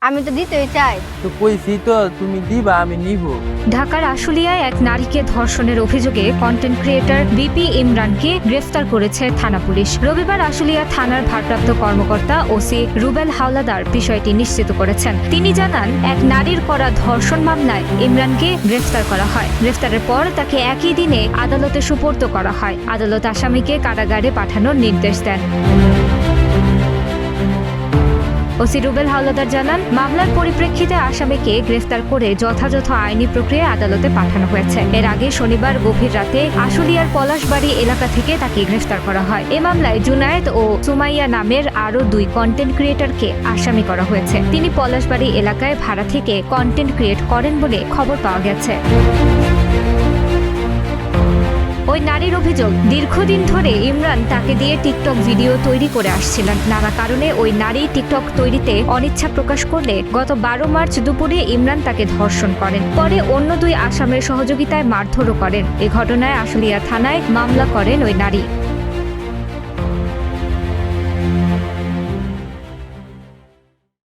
আমি তো দিতেই চাই। তো কইছি তো তুমি দিবা, আমি নিব। ঢাকার আশুলিয়ায় এক নারীকে ধর্ষণের অভিযোগে কন্টেন্ট ক্রিয়েটর বিপি ইমরানকে গ্রেফতার করেছে থানা পুলিশ। রবিবার আশুলিয়া থানার ভারপ্রাপ্ত কর্মকর্তা ওসি রুবেল হাওলাদার বিষয়টি নিশ্চিত করেছেন। তিনি জানান, এক নারীর করা ধর্ষণ মামলায় ইমরানকে গ্রেফতার করা হয়। গ্রেফতারের পর তাকে একই দিনে আদালতে সোপর্দ করা হয়। আদালত আসামিকে কারাগারে পাঠানোর নির্দেশ দেন। ওসি রুবেল হাওলাদার জানান, মামলার পরিপ্রেক্ষিতে আসামিকে গ্রেফতার করে যথাযথ আইনি প্রক্রিয়ায় আদালতে পাঠানো হয়েছে। এর আগে শনিবার গভীর রাতে আশুলিয়ার পলাশবাড়ি এলাকা থেকে তাকে গ্রেফতার করা হয়। এ মামলায় জুনায়েদ ও সুমাইয়া নামের আরও 2 কন্টেন্ট ক্রিয়েটরকে আসামি করা হয়েছে। তিনি পলাশবাড়ি এলাকায় ভাড়া থেকে কন্টেন্ট ক্রিয়েট করেন বলে খবর পাওয়া গেছে। ওই নারীর অভিযোগ, দীর্ঘদিন ধরে ইমরান তাকে দিয়ে টিকটক ভিডিও তৈরি করে আসছিলেন। নানা কারণে ওই নারী টিকটক তৈরিতে অনিচ্ছা প্রকাশ করলে গত 12 মার্চ দুপুরে ইমরান তাকে ধর্ষণ করেন। পরে অন্য 2 আসামির সহযোগিতায় মারধরও করেন। এ ঘটনায় আশুলিয়া থানায় মামলা করেন ওই নারী।